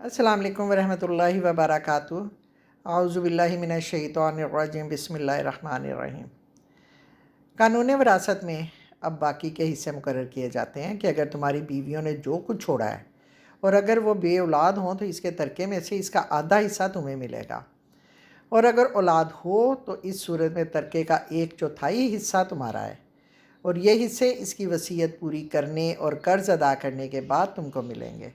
अस्सलाम वालेकुम वरहमतुल्लाहि वबरकातुहू। औज़ु बिल्लाहि मिनश शैतानिर रजीम। बिस्मिल्लाहिर रहमानिर रहीम। कानून वरासत में अब बाकी के हिस्से मुकर्रर किए जाते हैं कि अगर तुम्हारी बीवियों ने जो कुछ छोड़ा है और अगर वो बे औलाद हों तो इसके तरके में से इसका आधा हिस्सा तुम्हें मिलेगा, और अगर औलाद हो तो इस सूरत में तरके का 1/4 हिस्सा तुम्हारा है, और ये हिस्से इसकी वसीयत पूरी करने और कर्ज़ अदा करने के बाद तुमको मिलेंगे।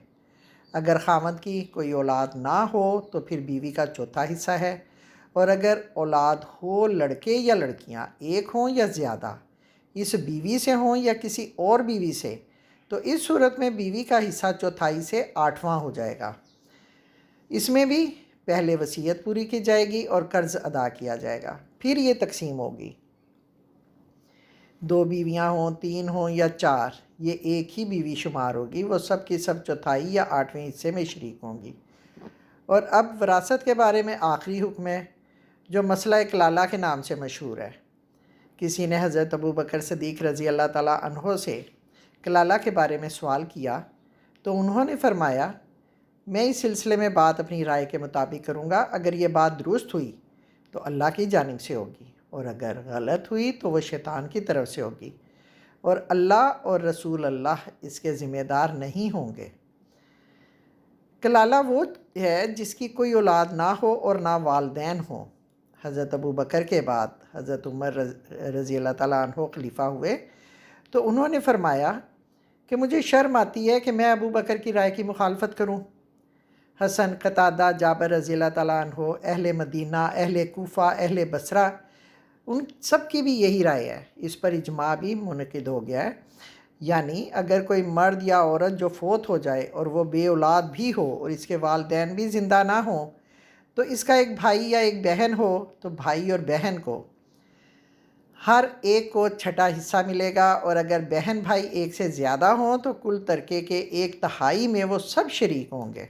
अगर खामद की कोई औलाद ना हो तो फिर बीवी का चौथा हिस्सा है, और अगर औलाद हो लड़के या लड़कियां एक हों या ज़्यादा, इस बीवी से हों या किसी और बीवी से, तो इस सूरत में बीवी का हिस्सा चौथाई से 8वां हो जाएगा। इसमें भी पहले वसीयत पूरी की जाएगी और कर्ज़ अदा किया जाएगा, फिर ये तकसीम होगी। 2 बीवियाँ हों, 3 हों या 4, ये एक ही बीवी शुमार होगी। वो सब की सब चौथाई या 8वें हिस्से में शरीक होंगी। और अब वरासत के बारे में आखिरी हुक्म है जो मसला कलाला के नाम से मशहूर है। किसी ने हज़रत अबू बकर सिद्दीक़ रज़ी अल्लाह ताला अन्हो से कलाला के बारे में सवाल किया तो उन्होंने फरमाया, मैं इस सिलसिले में बात अपनी राय के मुताबिक करूँगा। अगर ये बात दुरुस्त हुई तो अल्लाह की जानिब से होगी, और अगर गलत हुई तो वह शैतान की तरफ से होगी, और अल्लाह और रसूल अल्लाह इसके ज़िम्मेदार नहीं होंगे। कलाला वो है जिसकी कोई औलाद ना हो और ना वालदैन हो। हज़रत अबू बकर के बाद हज़रत उमर रज़ी अल्लाह ताला अन्हो खलीफा हुए तो उन्होंने फरमाया कि मुझे शर्म आती है कि मैं अबू बकर की राय की मुखालफत करूँ। हसन, कतादा, जाबर रज़ी अल्लाह ताला अन्हो, अहले मदीना, अहले कूफ़ा, अहले बसरा, उन सब की भी यही राय है। इस पर इजमा भी मुनक़िद हो गया है। यानी अगर कोई मर्द या औरत जो फोत हो जाए और वो बे औलाद भी हो और इसके वालिदैन भी ज़िंदा ना हो, तो इसका एक भाई या एक बहन हो तो भाई और बहन को हर एक को छठा हिस्सा मिलेगा, और अगर बहन भाई एक से ज़्यादा हों तो कुल तरके के 1/3 में वो सब शरीक होंगे।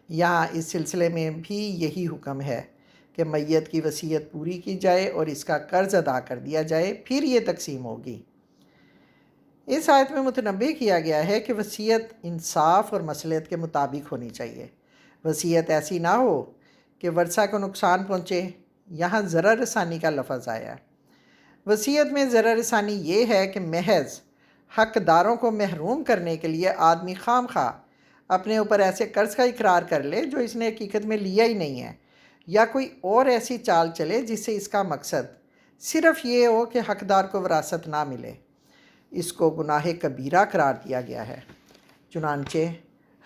यहाँ इस सिलसिले में भी यही हुक्म है कि मैयत की वसीयत पूरी की जाए और इसका कर्ज़ अदा कर दिया जाए, फिर ये तकसीम होगी। इस आयत में मुतनब्बे किया गया है कि वसीयत इंसाफ और मसलियत के मुताबिक होनी चाहिए। वसीयत ऐसी ना हो कि वर्सा को नुकसान पहुँचे। यहाँ ज़रर रसानी का लफ्ज़ आया है। वसीयत में ज़रर रसानी ये है कि महज हक़दारों को महरूम करने के लिए आदमी खामखा अपने ऊपर ऐसे कर्ज़ का इकरार कर ले जो इसने हकीकत में लिया ही नहीं है, या कोई और ऐसी चाल चले जिससे इसका मकसद सिर्फ़ ये हो कि हक़दार को विरासत ना मिले। इसको गुनाह कबीरा करार दिया गया है। चुनांचे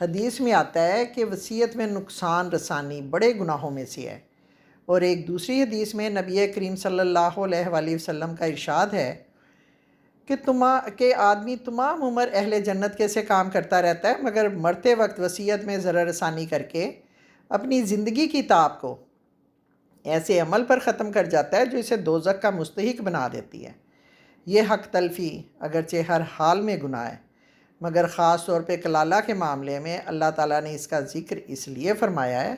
हदीस में आता है कि वसीयत में नुकसान रसानी बड़े गुनाहों में से है, और एक दूसरी हदीस में नबी करीम सल्लल्लाहु अलैहि वसल्लम का इरशाद है कि आदमी तमाम उम्र अहले जन्नत के से काम करता रहता है, मगर मरते वक्त वसीयत में ज़रर रसानी करके अपनी ज़िंदगी की ताब को ऐसे अमल पर ख़त्म कर जाता है जो इसे दोज़ख का मुस्तहिक बना देती है। ये हक़ तलफ़ी अगरचे हर हाल में गुनाह है, मगर ख़ास तौर पे कलाला के मामले में अल्लाह ताला ने इसका ज़िक्र इसलिए फ़रमाया है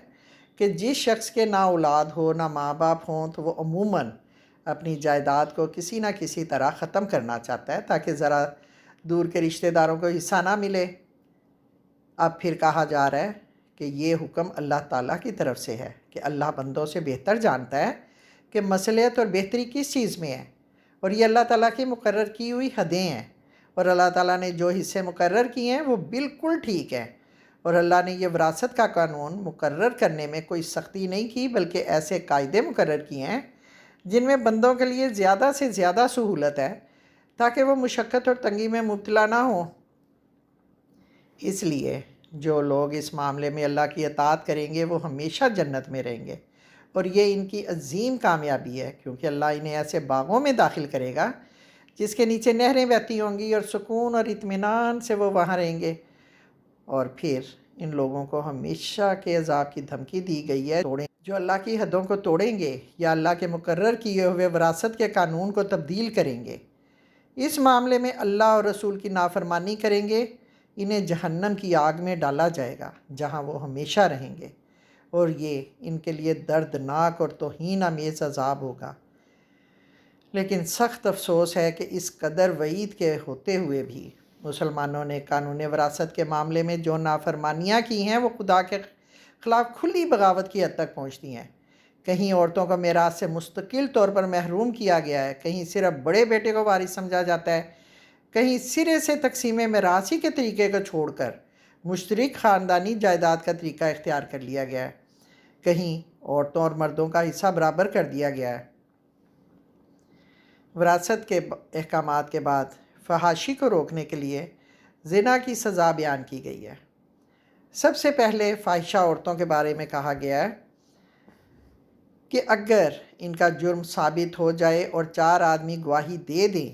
कि जिस शख्स के ना औलाद हो ना माँ बाप हों तो वो अमूमन अपनी जायदाद को किसी न किसी तरह ख़त्म करना चाहता है ताकि ज़रा दूर के रिश्तेदारों को हिस्सा ना मिले। अब फिर कहा जा रहा है कि ये हुक्म अल्लाह ताला की तरफ से है कि अल्लाह बंदों से बेहतर जानता है कि मसलियत और बेहतरी किस चीज़ में है, और ये अल्लाह ताला की मुकर्रर की हुई हदें हैं, और अल्लाह ताला ने जो हिस्से मुकर्रर किए हैं वो बिल्कुल ठीक है। और अल्लाह ने यह विरासत का कानून मुकर्रर करने में कोई सख्ती नहीं की, बल्कि ऐसे कायदे मुकर्रर किए हैं जिनमें बंदों के लिए ज़्यादा से ज़्यादा सहूलत है ताकि वो मुशक्क़त और तंगी में मुब्तला ना हो। इसलिए जो लोग इस मामले में अल्लाह की अताअत करेंगे वो हमेशा जन्नत में रहेंगे, और ये इनकी अजीम कामयाबी है, क्योंकि अल्लाह इन्हें ऐसे बागों में दाखिल करेगा जिसके नीचे नहरें बहती होंगी, और सुकून और इत्मीनान से वो वहाँ रहेंगे। और फिर इन लोगों को हमेशा के अज़ाब की धमकी दी गई है, जो अल्लाह की हदों को तोड़ेंगे या अल्लाह के मुकर्रर किए हुए विरासत के कानून को तब्दील करेंगे, इस मामले में अल्लाह और रसूल की नाफरमानी करेंगे, इन्हें जहन्नम की आग में डाला जाएगा जहाँ वो हमेशा रहेंगे, और ये इनके लिए दर्दनाक और तौहीन आमेज़ अज़ाब होगा। लेकिन सख्त अफसोस है कि इस कदर वईद के होते हुए भी मुसलमानों ने कानून वरासत के मामले में जो नाफरमानियाँ की हैं वो खुदा के ख़िलाफ़ खुली बगावत की हद तक पहुँचती हैं। कहीं औरतों को मेरास से मुस्तकिल तौर पर महरूम किया गया है, कहीं सिर्फ बड़े बेटे को वारिस समझा जाता है, कहीं सिरे से तकसीम मिरासी के तरीके को छोड़कर मुश्तरक ख़ानदानी जायदाद का तरीका इख्तियार कर लिया गया है, कहीं औरतों और मर्दों का हिस्सा बराबर कर दिया गया है। विरासत के अहकामात के बाद फहाशी को रोकने के लिए ज़िना की सज़ा बयान की गई है। सबसे पहले फाहिशा औरतों के बारे में कहा गया है कि अगर इनका जुर्म साबित हो जाए और 4 आदमी गवाही दे दें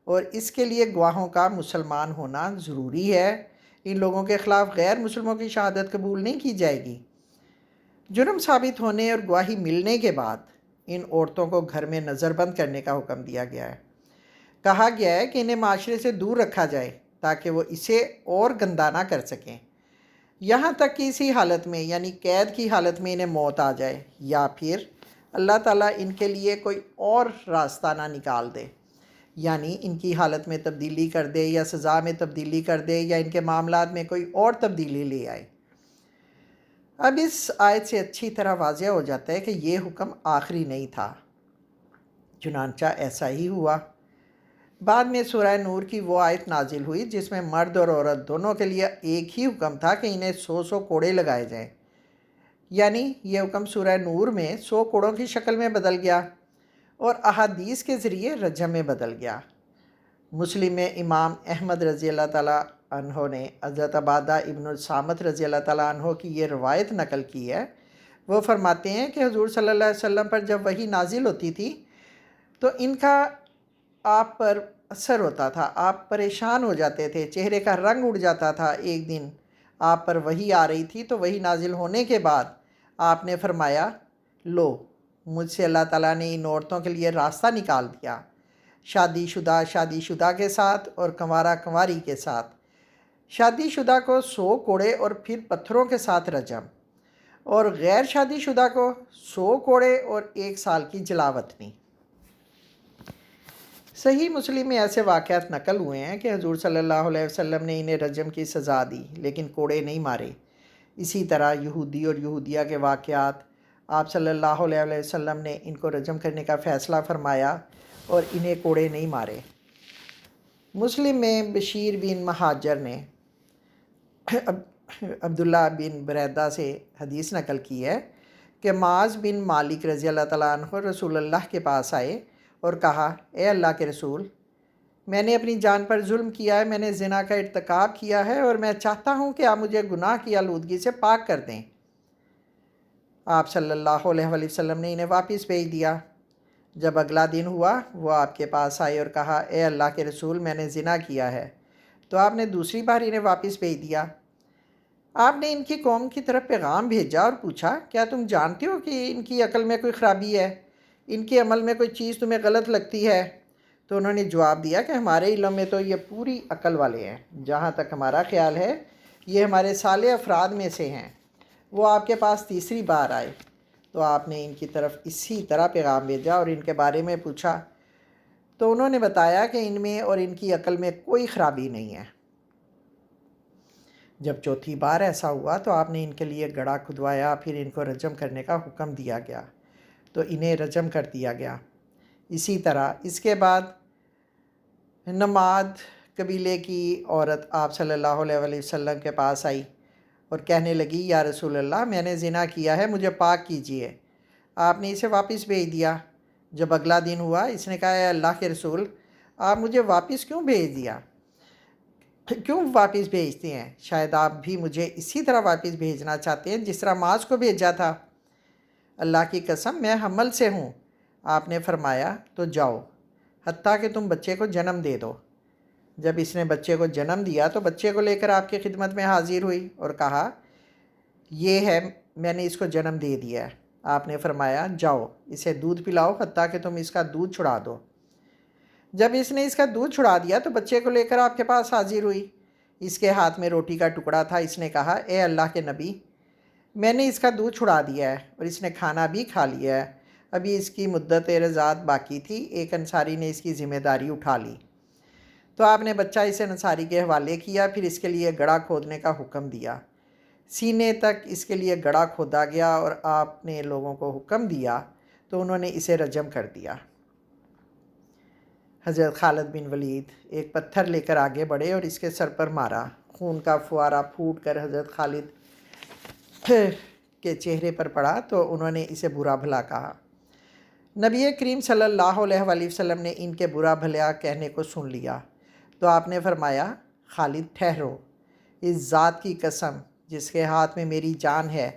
और इसके लिए गवाहों का मुसलमान होना ज़रूरी है, इन लोगों के ख़िलाफ़ गैर मुसलमों की शहादत कबूल नहीं की जाएगी। जुर्म साबित होने और गवाही मिलने के बाद इन औरतों को घर में नज़रबंद करने का हुक्म दिया गया है। कहा गया है कि इन्हें माशरे से दूर रखा जाए ताकि वो इसे और गंदा ना कर सकें, यहाँ तक कि इसी हालत में यानी कैद की हालत में इन्हें मौत आ जाए या फिर अल्लाह ताला इनके लिए कोई और रास्ता ना निकाल दे, यानी इनकी हालत में तब्दीली कर दे या सज़ा में तब्दीली कर दे या इनके मामलात में कोई और तब्दीली ले आए। अब इस आयत से अच्छी तरह वाज़ेह हो जाता है कि ये हुक्म आखिरी नहीं था, चुनांचा ऐसा ही हुआ। बाद में सूरह नूर की वो आयत नाजिल हुई जिसमें मर्द और औरत दोनों के लिए एक ही हुक्म था कि इन्हें 100 कोड़े लगाए जाएं, यानी ये हुक्म सूरह नूर में 100 कोड़ों की शक्ल में बदल गया और अहादीस के ज़रिए रजम में बदल गया। मुस्लिम में इमाम अहमद रज़ी अल्लाह ताला अन्हो ने हज़रत अबादा इब्न सामत रज़ी अल्लाह ताला अन्हो की ये रवायत नकल की है। वो फरमाते हैं कि हुज़ूर सल्लल्लाहु अलैहि वसल्लम पर जब वही नाजिल होती थी तो इनका आप पर असर होता था, आप परेशान हो जाते थे, चेहरे का रंग उड़ जाता था। एक दिन आप पर वही आ रही थी तो वही नाजिल होने के बाद आपने फरमाया, लो मुझसे अल्लाह ताला ने इन औरतों के लिए रास्ता निकाल दिया, शादीशुदा के साथ और कंवारा कंवारी के साथ। शादीशुदा को 100 कोड़े और फिर पत्थरों के साथ रजम, और गैर शादीशुदा को 100 कोड़े और 1 साल की जलावतनी। सही मुस्लिम में ऐसे वाक़यात नकल हुए हैं कि हुज़ूर सल्लल्लाहु अलैहि वसल्लम ने इन्हें रजम की सज़ा दी लेकिन कोड़े नहीं मारे। इसी तरह यहूदी और यहूदिया के वाक़यात, आप सल्लल्लाहु अलैहि वसल्लम ने इनको रजम करने का फ़ैसला फरमाया और इन्हें कोड़े नहीं मारे। मुस्लिम में बशीर बिन महाजर ने अब्दुल्ला बिन बरैदा से हदीस नकल की है कि माज बिन मालिक रज़ी अल्लाह तआला अन्हु रसूलुल्लाह के पास आए और कहा, ए अल्लाह के रसूल, मैंने अपनी जान पर जुल्म किया है, मैंने ज़िना का इर्तिकाब किया है और मैं चाहता हूँ कि आप मुझे गुनाह की आलूदगी से पाक कर दें। आप सल्लल्लाहु अलैहि वसल्लम ने इन्हें वापस भेज दिया। जब अगला दिन हुआ वो आपके पास आए और कहा, ए अल्लाह के रसूल, मैंने ज़िना किया है। तो आपने दूसरी बार इन्हें वापस भेज दिया। आपने इनकी कौम की तरफ पैगाम भेजा और पूछा, क्या तुम जानते हो कि इनकी अक्ल में कोई ख़राबी है, इनके अमल में कोई चीज़ तुम्हें गलत लगती है? तो उन्होंने जवाब दिया कि हमारे इल्म में तो ये पूरी अक्ल वाले हैं, जहाँ तक हमारा ख्याल है ये हमारे साले अफराद में से हैं। वो आपके पास तीसरी बार आए तो आपने इनकी तरफ इसी तरह पैगाम भेजा और इनके बारे में पूछा तो उन्होंने बताया कि इनमें और इनकी अक्ल में कोई ख़राबी नहीं है। जब चौथी बार ऐसा हुआ तो आपने इनके लिए गड्ढा खुदवाया, फिर इनको रजम करने का हुक्म दिया गया तो इन्हें रजम कर दिया गया। इसी तरह इसके बाद नमाद कबीले की औरत आप सल्लल्लाहु अलैहि वसल्लम के पास आई और कहने लगी, या रसूल अल्लाह, मैंने ज़िना किया है, मुझे पाक कीजिए। आपने इसे वापस भेज दिया। जब अगला दिन हुआ इसने कहा, अल्लाह के रसूल, आप मुझे वापस क्यों भेज दिया, क्यों वापस भेजते हैं? शायद आप भी मुझे इसी तरह वापस भेजना चाहते हैं जिस तरह माज को भेजा था। अल्लाह की कसम, मैं हमल से हूँ। आपने फरमाया, तो जाओ हत्ता कि तुम बच्चे को जन्म दे दो। जब इसने बच्चे को जन्म दिया तो बच्चे को लेकर आपकी खिदमत में हाजिर हुई और कहा, ये है, मैंने इसको जन्म दे दिया है। आपने फरमाया, जाओ इसे दूध पिलाओ हत्ता कि तुम इसका दूध छुड़ा दो। जब इसने इसका दूध छुड़ा दिया तो बच्चे को लेकर आपके पास हाजिर हुई। इसके हाथ में रोटी का टुकड़ा था। इसने कहा, ए अल्लाह के नबी, मैंने इसका दूध छुड़ा दिया है और इसने खाना भी खा लिया है, अभी इसकी मुद्दत रज़ात बाकी थी। एक अंसारी ने इसकी ज़िम्मेदारी उठा ली। تو آپ نے بچہ اسے نصاری کے حوالے کیا، پھر اس کے لیے گڑھا کھودنے کا حکم دیا۔ سینے تک اس کے لیے گڑھا کھودا گیا اور آپ نے لوگوں کو حکم دیا تو انہوں نے اسے رجم کر دیا۔ حضرت خالد بن ولید ایک پتھر لے کر آگے بڑھے اور اس کے سر پر مارا۔ خون کا فوارہ پھوٹ کر حضرت خالد کے چہرے پر پڑا تو انہوں نے اسے برا بھلا کہا۔ نبی کریم صلی اللہ علیہ وآلہ وسلم نے ان کے برا بھلا کہنے کو سن لیا تو آپ نے فرمایا، خالد ٹھہرو، اس ذات کی قسم جس کے ہاتھ میں میری جان ہے،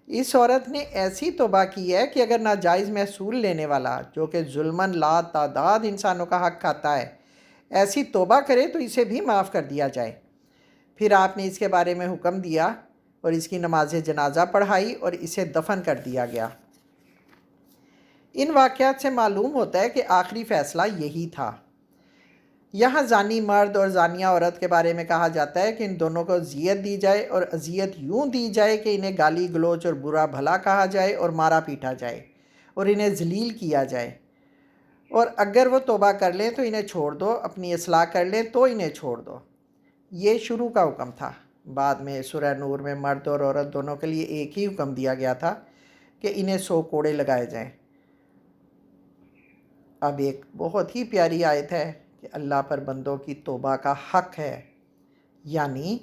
اس عورت نے ایسی توبہ کی ہے کہ اگر ناجائز محصول لینے والا جو کہ ظلماً لا تعداد انسانوں کا حق کھاتا ہے ایسی توبہ کرے تو اسے بھی معاف کر دیا جائے۔ پھر آپ نے اس کے بارے میں حکم دیا اور اس کی نماز جنازہ پڑھائی اور اسے دفن کر دیا گیا۔ ان واقعات سے معلوم ہوتا ہے کہ آخری فیصلہ یہی تھا۔ یہاں زانی مرد اور زانیہ عورت کے بارے میں کہا جاتا ہے کہ ان دونوں کو اذیت دی جائے، اور اذیت یوں دی جائے کہ انہیں گالی گلوچ اور برا بھلا کہا جائے اور مارا پیٹا جائے اور انہیں ذلیل کیا جائے، اور اگر وہ توبہ کر لیں تو انہیں چھوڑ دو، اپنی اصلاح کر لیں تو انہیں چھوڑ دو۔ یہ شروع کا حکم تھا۔ بعد میں سورہ نور میں مرد اور عورت دونوں کے لیے ایک ہی حکم دیا گیا تھا کہ انہیں 100 کوڑے لگائے جائیں۔ اب ایک بہت ہی پیاری آیت ہے کہ اللہ پر بندوں کی توبہ کا حق ہے، یعنی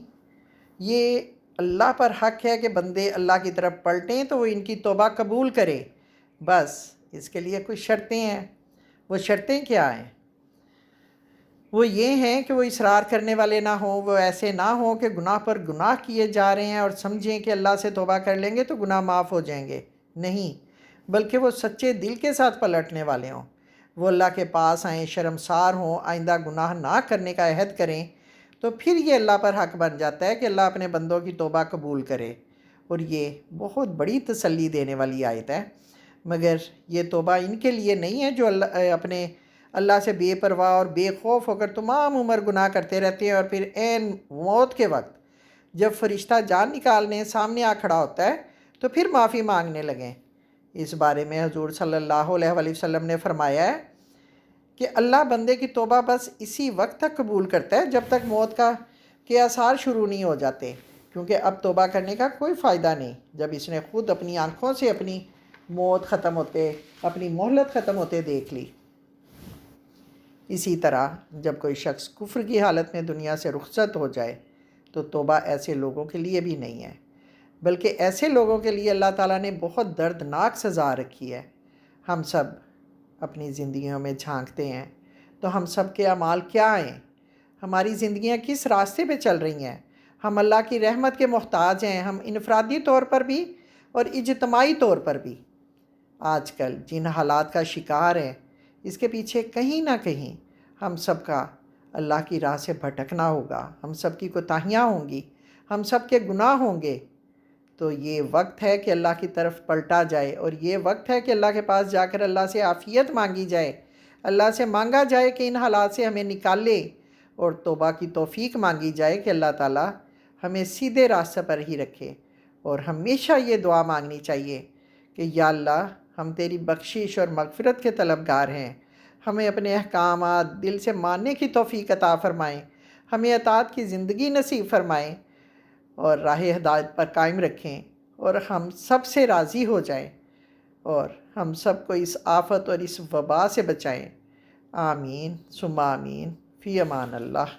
یہ اللہ پر حق ہے کہ بندے اللہ کی طرف پلٹیں تو وہ ان کی توبہ قبول کرے، بس اس کے لیے کچھ شرطیں ہیں۔ وہ شرطیں کیا ہیں؟ وہ یہ ہیں کہ وہ اصرار کرنے والے نہ ہوں، وہ ایسے نہ ہوں کہ گناہ پر گناہ کیے جا رہے ہیں اور سمجھیں کہ اللہ سے توبہ کر لیں گے تو گناہ معاف ہو جائیں گے، نہیں، بلکہ وہ سچے دل کے ساتھ پلٹنے والے ہوں۔ وہ اللہ کے پاس آئیں، شرمسار ہوں، آئندہ گناہ نہ کرنے کا عہد کریں، تو پھر یہ اللہ پر حق بن جاتا ہے کہ اللہ اپنے بندوں کی توبہ قبول کرے۔ اور یہ بہت بڑی تسلی دینے والی آیت ہے۔ مگر یہ توبہ ان کے لیے نہیں ہے جو اپنے اللہ سے بے پرواہ اور بے خوف ہو کر تمام عمر گناہ کرتے رہتے ہیں اور پھر عین موت کے وقت جب فرشتہ جان نکالنے سامنے آ کھڑا ہوتا ہے تو پھر معافی مانگنے لگیں۔ اس بارے میں حضور صلی اللہ علیہ وآلہ وسلم نے فرمایا ہے کہ اللہ بندے کی توبہ بس اسی وقت تک قبول کرتا ہے جب تک موت کے آثار شروع نہیں ہو جاتے، کیونکہ اب توبہ کرنے کا کوئی فائدہ نہیں جب اس نے خود اپنی آنکھوں سے اپنی موت ختم ہوتے، اپنی مہلت ختم ہوتے دیکھ لی۔ اسی طرح جب کوئی شخص کفر کی حالت میں دنیا سے رخصت ہو جائے تو توبہ ایسے لوگوں کے لیے بھی نہیں ہے، بلکہ ایسے لوگوں کے لیے اللہ تعالیٰ نے بہت دردناک سزا رکھی ہے۔ ہم سب اپنی زندگیوں میں جھانکتے ہیں تو ہم سب کے اعمال کیا ہیں؟ ہماری زندگیاں کس راستے پہ چل رہی ہیں؟ ہم اللہ کی رحمت کے محتاج ہیں، ہم انفرادی طور پر بھی اور اجتماعی طور پر بھی۔ آج کل جن حالات کا شکار ہیں اس کے پیچھے کہیں نہ کہیں ہم سب کا اللہ کی راہ سے بھٹکنا ہوگا، ہم سب کی کوتاہیاں ہوں گی، ہم سب کے گناہ ہوں گے۔ تو یہ وقت ہے کہ اللہ کی طرف پلٹا جائے، اور یہ وقت ہے کہ اللہ کے پاس جا کر اللہ سے عافیت مانگی جائے، اللہ سے مانگا جائے کہ ان حالات سے ہمیں نکالے، اور توبہ کی توفیق مانگی جائے کہ اللہ تعالیٰ ہمیں سیدھے راستے پر ہی رکھے۔ اور ہمیشہ یہ دعا مانگنی چاہیے کہ یا اللہ ہم تیری بخشش اور مغفرت کے طلبگار ہیں، ہمیں اپنے احکامات دل سے ماننے کی توفیق عطا فرمائیں، ہمیں اطاعت کی زندگی نصیب فرمائیں اور راہ ہدایت پر قائم رکھیں، اور ہم سب سے راضی ہو جائیں اور ہم سب کو اس آفت اور اس وبا سے بچائیں۔ آمین ثم آمین، فی امان اللہ۔